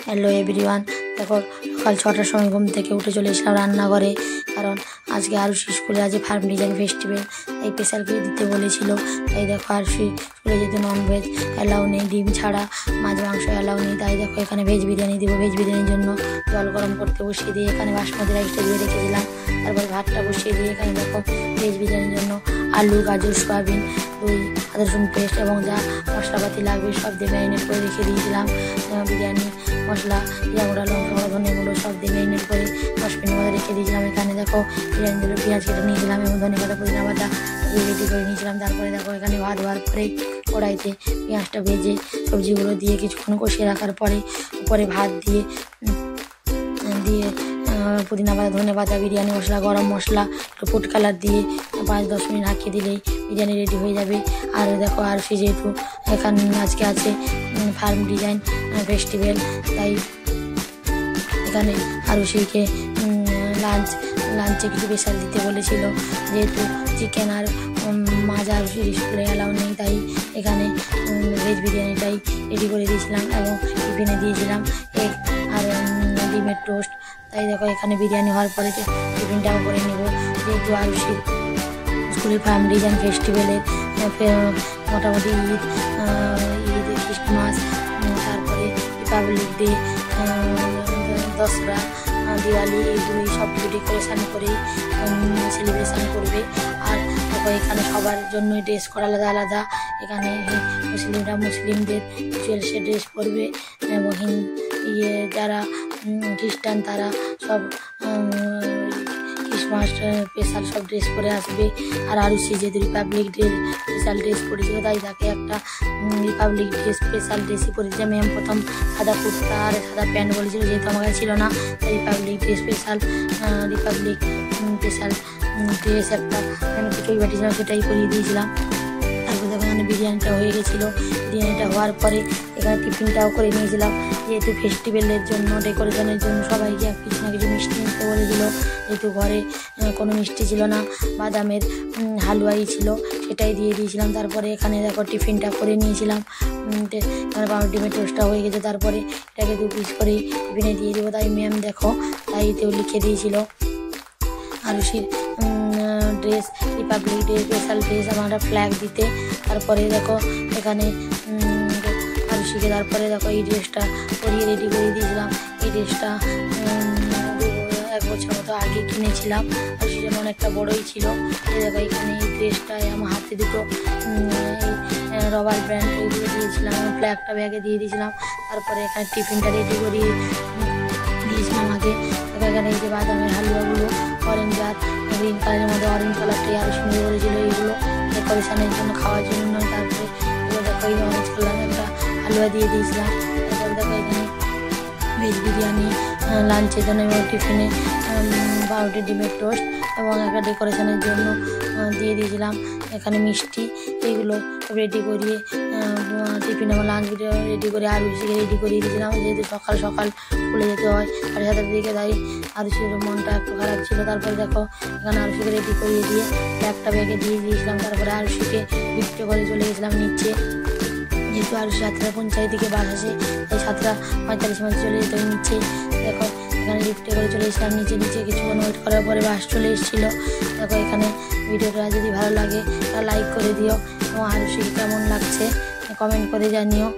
Hello everyone, দেখো সকাল 6টার সময় ঘুম থেকে উঠে চলে এসলাম রান্নাঘরে। কারণ আজকে আরুষি স্কুলে আছে ফার্ম ডিজাইন ফেস্টিভ্যাল, তাই স্পেশাল কিছু দিতে বলেছিল। তাই দেখো আরুষি স্কুলে যেহেতু ননভেজ অ্যালাউ নেই, ডিম ছাড়া মাছ মাংস অ্যালাউ নেই, তাই দেখো এখানে ভেজ বিরিয়ানি দিব। ভেজ বিরিয়ানির জন্য জল গরম করতে বসিয়ে দিয়ে এখানে বাসমতি রাইসটা দিয়ে রেখেছিলাম। তারপর ভাতটা বসিয়ে দিয়ে এখানে দেখো ভেজ বিরিয়ানির জন্য আলু, গাজর, সয়াবিন, দই, আদা রসুন পেস্ট এবং যা মশলাপাতি লাগবে সব দিয়ে ম্যারিনেট করে রেখে দিয়েছিলাম। বিরিয়ানি মশলা, জিরা গুঁড়া, লঙ্কা গুঁড়ো, ধনে গুঁড়ো সব দিয়ে ম্যারিনেট করে 10 মিনিট মধ্যে রেখে দিয়েছিলাম। এখানে দেখো বিরিয়ানি দিলে পেঁয়াজ কেটে নিয়েছিলাম এবং ধনে পাতা, পুদিনা পাতা রেডি করে নিয়েছিলাম। তারপরে দেখো এখানে ভাত হওয়ার পরে কড়াইতে পেঁয়াজটা ভেজে সবজিগুলো দিয়ে কিছুক্ষণ কষিয়ে রাখার পরে উপরে ভাত দিয়ে পুদিনা পাতা, ধনে পাতা, বিরিয়ানি মশলা, গরম মশলা, একটু ফুড কালার দিয়ে 5-10 মিনিট ঢাকিয়ে দিলেই বিরিয়ানি রেডি হয়ে যাবে। আর দেখো আরুষি যেহেতু এখানে আজকে আছে ফার্ম ডিজাইন ফেস্টিভ্যাল, তাই এখানে আরুষিকে লাঞ্চে কিছু স্পেশাল দিতে বলেছিল। যেহেতু চিকেন আর মাছ আরুষির স্কুলে অ্যালাউ নেই, তাই এখানে ভেজ বিরিয়ানিটাই রেডি করে দিয়েছিলাম এবং টিফিনে দিয়েছিলাম এগ আর ডিমের টোস্ট। তাই দেখো এখানে বিরিয়ানি হওয়ার পরে টিফিনটাও করে নেব। যেহেতু আরুষির স্কুলের ফার্ম ডিজাইন ফেস্টিভ্যালের মোটামুটি ঈদ, ক্রিসমাস, তারপরে রিপাবলিক ডে, দশরা, দিওয়ালি, এইগুলোই সব ডেকোরেশান করে সেলিব্রেশান করবে। আর দেখো এখানে সবার জন্য ড্রেস করা আলাদা আলাদা। এখানে মুসলিমরা মুসলিমদের রিচুয়ালসে ড্রেস পরবে এবং যারা খ্রিস্টান তারা সব ক্রিসমাস স্পেশাল সব ড্রেস পরে আসবে। আর আরুষি যেহেতু রিপাবলিক ডে স্পেশাল ড্রেস পরেছিল, তাই তাকে একটা রিপাবলিক ডে স্পেশাল ড্রেসই পরেছে। ম্যাম প্রথম সাদা কুর্তা আর সাদা প্যান্ট বলেছিল, যেহেতু আমার কাছে ছিল না, তাই রিপাবলিক স্পেশাল ড্রেস একটা কিছুই পাঠিয়েছিলাম, সেটাই পরিয়ে দিয়েছিলাম। তারপর দেখো এখানে বিরিয়ানিটা হয়ে গেছিলো। বিরিয়ানিটা হওয়ার পরে এখানে টিফিনটাও করে নিয়েছিলাম। যেহেতু ফেস্টিভ্যালের জন্য ডেকোরেশনের জন্য সবাইকে কিছু না কিছু মিষ্টি নিতে বলেছিল। যেহেতু ঘরে কোনো মিষ্টি ছিল না, বাদামের হালুয়াই ছিল, সেটাই দিয়ে দিয়েছিলাম। তারপরে এখানে দেখো টিফিনটা করে নিয়েছিলাম। ডিমের টোস্টটা হয়ে গেছে। তারপরে এটাকে 2 পিস করে টিফিনে দিয়ে দেবো, তাই ম্যাম দেখো তাইতেও লিখে দিয়েছিল আরুষির dress Republic Day special dress এবং একটা ফ্ল্যাগ দিতে। তারপরে দেখো এখানে আরুষিকে তারপরে দেখো এই ড্রেসটা পরিয়ে রেডি করে দিয়েছিলাম। এই ড্রেসটা 1 বছর মতো আগে কিনেছিলাম, আরুষি যেন অনেকটা বড়োই ছিল। দেখো এখানে এই ড্রেসটায় আমার হাতে দুটো রবার ব্র্যান্ড এইগুলো দিয়েছিলাম এবং ফ্ল্যাগটা ব্যাগে দিয়ে দিয়েছিলাম। তারপরে এখানে টিফিনটা রেডি করে দিয়েছিলাম আগে। এখানে এই যে বাদামের হালুয়াগুলো অরেঞ্জ আর গ্রিন কালারের মধ্যে, অরেঞ্জ কালারটাই আরও সুন্দর বলেছিল, এইগুলো ডেকোরেশনের জন্য খাওয়ার জন্য নয়। তারপরে এগুলো দেখো এই অরেঞ্জ কালার একটা হালুয়া দিয়ে দিয়েছিলাম। তারপরে দেখো এখানে ভেজ বিরিয়ানি লাঞ্চের জন্য এবং টিফিনে পাউরুটি, ডিমের টোস্ট এবং একটা ডেকোরেশনের জন্য দিয়ে দিয়েছিলাম এখানে মিষ্টি। এইগুলো রেডি করিয়ে টিফিনে আমার লাঞ্চ রেডি করে আরুষিকে রেডি করিয়ে দিয়েছিলাম। যেহেতু সকাল সকাল স্কুলে যেতে হয় 7:30 দিকে, তাই আরুষির মনটা একটু খারাপ ছিল। তারপরে দেখো এখানে আরুষিকে রেডি করিয়ে দিয়ে একটা ব্যাগে দিয়ে দিয়েছিলাম। তারপরে আরুষিকে লিফটে করে চলে গেছিলাম নিচে। যেহেতু আরুষি 7:50 দিকে বাস আসে, তাই 7:45 মধ্যে চলে যেতে হয় নিচে। দেখো এখানে লিফটে করে চলে এসেছিলাম নিচে কিছুক্ষণ ওয়েট করার পরে বাস চলে এসেছিলো। দেখো এখানে ভিডিওটা যদি ভালো লাগে তা লাইক করে দিও এবং আরুষিকে কেমন লাগছে কমেন্ট করে জানিও।